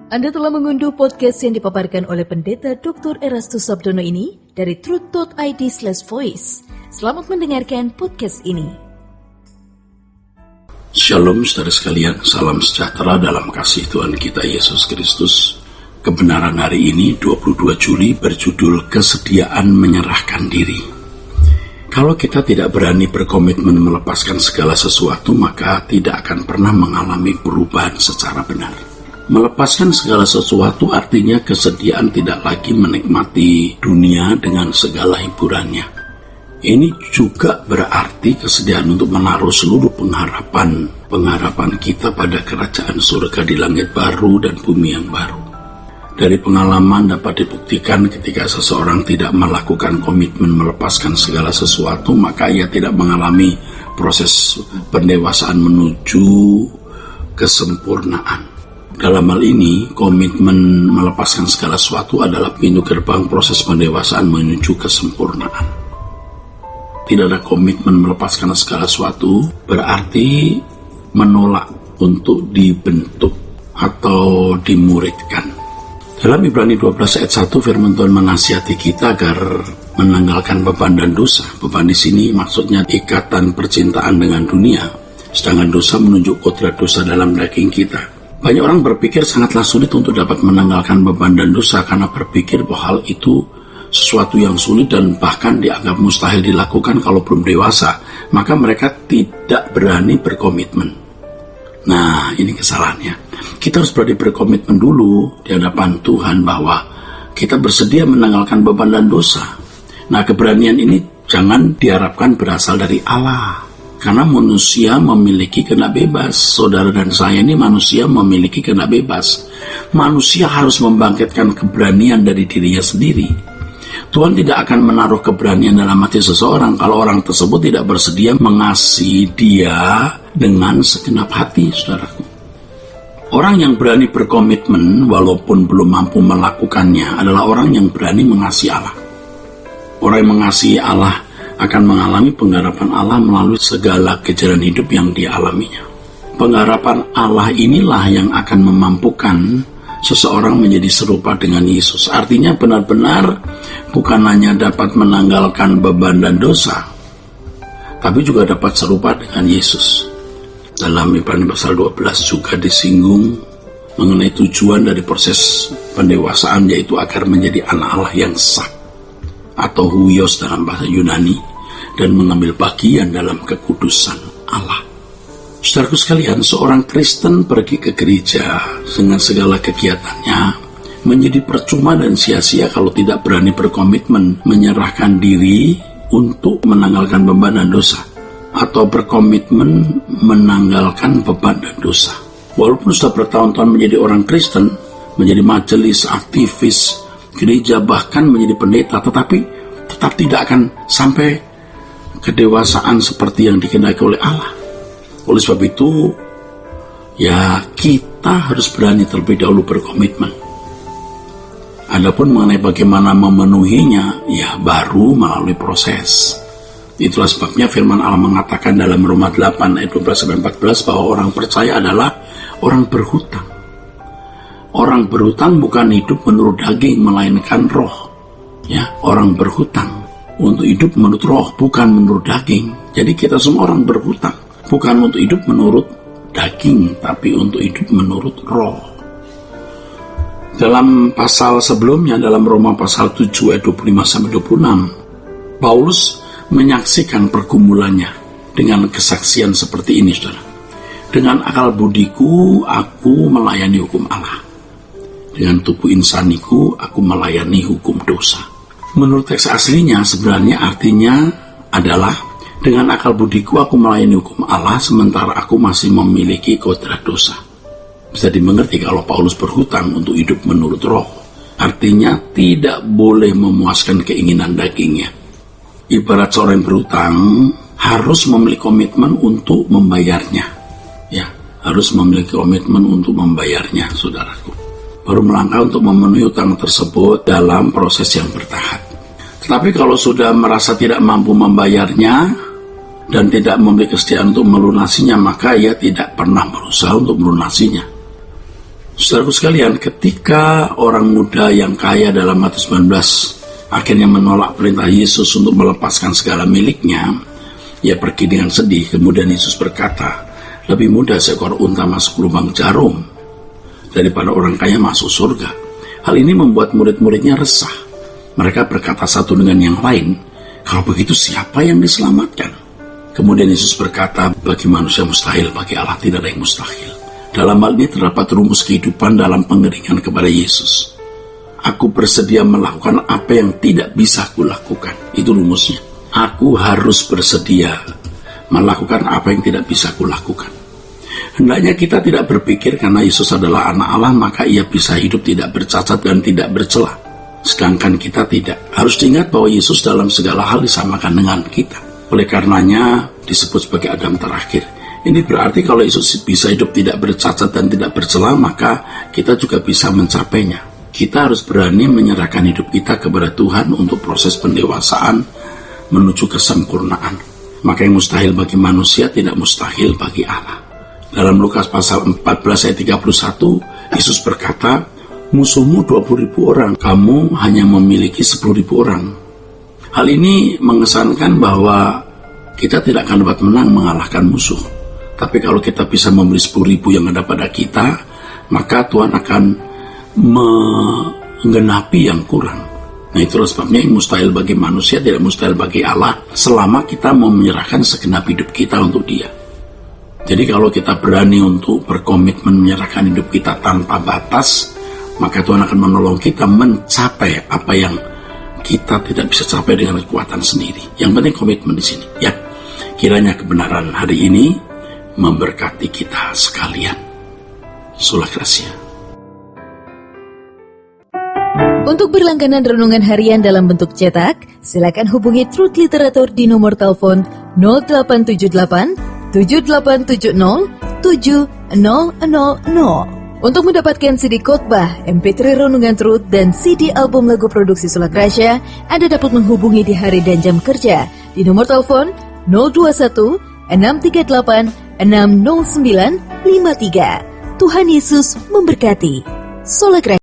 Anda telah mengunduh podcast yang dipaparkan oleh Pendeta Dr. Erastus Sabdono ini dari truth.id/voice. Selamat mendengarkan podcast ini. Shalom saudara sekalian, salam sejahtera dalam kasih Tuhan kita Yesus Kristus. Kebenaran hari ini 22 Juli berjudul Kesediaan Menyerahkan Diri. Kalau kita tidak berani berkomitmen melepaskan segala sesuatu, maka tidak akan pernah mengalami perubahan secara benar. Melepaskan segala sesuatu artinya kesediaan tidak lagi menikmati dunia dengan segala hiburannya. Ini juga berarti kesediaan untuk menaruh seluruh pengharapan kita pada kerajaan surga di langit baru dan bumi yang baru. Dari pengalaman dapat dibuktikan ketika seseorang tidak melakukan komitmen melepaskan segala sesuatu, maka ia tidak mengalami proses pendewasaan menuju kesempurnaan. Dalam hal ini, komitmen melepaskan segala sesuatu adalah pintu gerbang proses pendewasaan menuju kesempurnaan. Tidak ada komitmen melepaskan segala sesuatu berarti menolak untuk dibentuk atau dimuridkan. Dalam Ibrani 12 ayat 1 firman Tuhan menasihati kita agar menanggalkan beban dan dosa. Beban di sini maksudnya ikatan percintaan dengan dunia, sedangkan dosa menunjuk kodrat dosa dalam daging kita. Banyak orang berpikir sangatlah sulit untuk dapat menanggalkan beban dan dosa karena berpikir bahwa hal itu sesuatu yang sulit dan bahkan dianggap mustahil dilakukan kalau belum dewasa. Maka mereka tidak berani berkomitmen. Nah, ini kesalahannya. Kita harus berani berkomitmen dulu di hadapan Tuhan bahwa kita bersedia menanggalkan beban dan dosa. Nah, keberanian ini jangan diharapkan berasal dari Allah. Karena manusia memiliki kehendak bebas. Saudara dan saya ini manusia memiliki kehendak bebas. Manusia harus membangkitkan keberanian dari dirinya sendiri. Tuhan tidak akan menaruh keberanian dalam hati seseorang kalau orang tersebut tidak bersedia mengasihi dia dengan segenap hati, saudaraku. Orang yang berani berkomitmen walaupun belum mampu melakukannya adalah orang yang berani mengasihi Allah. Orang yang mengasihi Allah akan mengalami pengharapan Allah melalui segala kejadian hidup yang dialaminya. Pengharapan Allah inilah yang akan memampukan seseorang menjadi serupa dengan Yesus. Artinya benar-benar bukan hanya dapat menanggalkan beban dan dosa, tapi juga dapat serupa dengan Yesus. Dalam Ibrani pasal 12 juga disinggung mengenai tujuan dari proses pendewasaan, yaitu agar menjadi anak Allah yang sah atau huios dalam bahasa Yunani, dan mengambil bagian dalam kekudusan Allah. Saudaraku sekalian, seorang Kristen pergi ke gereja dengan segala kegiatannya menjadi percuma dan sia-sia kalau tidak berani berkomitmen menyerahkan diri untuk menanggalkan beban dan dosa, atau berkomitmen menanggalkan beban dan dosa. Walaupun sudah bertahun-tahun menjadi orang Kristen, menjadi majelis, aktivis, gereja, bahkan menjadi pendeta, tetapi tetap tidak akan sampai kedewasaan seperti yang dikehendaki oleh Allah. Oleh sebab itu, ya kita harus berani terlebih dahulu berkomitmen. Adapun mengenai bagaimana memenuhinya, ya baru melalui proses. Itulah sebabnya firman Allah mengatakan dalam Roma 8 ayat 12-14 bahwa orang percaya adalah orang berhutang. Orang berhutang bukan hidup menurut daging, melainkan roh. Ya, orang berhutang untuk hidup menurut roh, bukan menurut daging. Jadi kita semua orang berhutang. Bukan untuk hidup menurut daging, tapi untuk hidup menurut roh. Dalam pasal sebelumnya, dalam Roma pasal 7 ayat 25-26, Paulus menyaksikan pergumulannya dengan kesaksian seperti ini, saudara. Dengan akal budiku, aku melayani hukum Allah. Dengan tubuh insaniku, aku melayani hukum dosa. Menurut teks aslinya, sebenarnya artinya adalah dengan akal budiku aku melayani hukum Allah sementara aku masih memiliki kodrat dosa. Bisa dimengerti kalau Paulus berhutang untuk hidup menurut roh. Artinya tidak boleh memuaskan keinginan dagingnya. Ibarat seorang yang berhutang harus memiliki komitmen untuk membayarnya. Ya, harus memiliki komitmen untuk membayarnya, saudaraku. Baru melangkah untuk memenuhi hutang tersebut dalam proses yang bertahap. Tetapi kalau sudah merasa tidak mampu membayarnya dan tidak memiliki kesediaan untuk melunasinya, maka ia tidak pernah berusaha untuk melunasinya. Saudaraku sekalian, ketika orang muda yang kaya dalam Matius 19 akhirnya menolak perintah Yesus untuk melepaskan segala miliknya, ia pergi dengan sedih. Kemudian Yesus berkata, lebih mudah seekor unta masuk lubang jarum daripada orang kaya masuk surga. Hal ini membuat murid-muridnya resah. Mereka berkata satu dengan yang lain, kalau begitu siapa yang diselamatkan? Kemudian Yesus berkata, bagi manusia mustahil, bagi Allah tidak ada yang mustahil. Dalam hal ini terdapat rumus kehidupan dalam pengiringan kepada Yesus. Aku bersedia melakukan apa yang tidak bisa kulakukan. Itu rumusnya. Aku harus bersedia melakukan apa yang tidak bisa kulakukan. Hendaknya kita tidak berpikir karena Yesus adalah anak Allah, maka ia bisa hidup tidak bercacat dan tidak bercela. Sedangkan kita tidak. Harus diingat bahwa Yesus dalam segala hal disamakan dengan kita. Oleh karenanya disebut sebagai Adam terakhir. Ini berarti kalau Yesus bisa hidup tidak bercacat dan tidak bercela, maka kita juga bisa mencapainya. Kita harus berani menyerahkan hidup kita kepada Tuhan untuk proses pendewasaan menuju kesempurnaan. Maka yang mustahil bagi manusia tidak mustahil bagi Allah. Dalam Lukas pasal 14 ayat 31, Yesus berkata, musuhmu 20.000 orang, kamu hanya memiliki 10.000 orang. Hal ini mengesankan bahwa kita tidak akan dapat menang mengalahkan musuh. Tapi kalau kita bisa memberi 10.000 yang ada pada kita, maka Tuhan akan menggenapi yang kurang. Nah, itulah sebabnya yang mustahil bagi manusia tidak mustahil bagi Allah, selama kita mau menyerahkan segenap hidup kita untuk Dia. Jadi kalau kita berani untuk berkomitmen menyerahkan hidup kita tanpa batas, maka Tuhan akan menolong kita mencapai apa yang kita tidak bisa capai dengan kekuatan sendiri. Yang penting komitmen di sini. Ya, kiranya kebenaran hari ini memberkati kita sekalian. Sola Gracia. Untuk berlangganan renungan harian dalam bentuk cetak, silakan hubungi Truth Literatur di nomor telepon 0878 7870 7000. Untuk mendapatkan CD khotbah, MP3 renungan Truth, dan CD album lagu produksi Sola Gracia, Anda dapat menghubungi di hari dan jam kerja di nomor telepon 021 638 60953. Tuhan Yesus memberkati. Sola Gracia.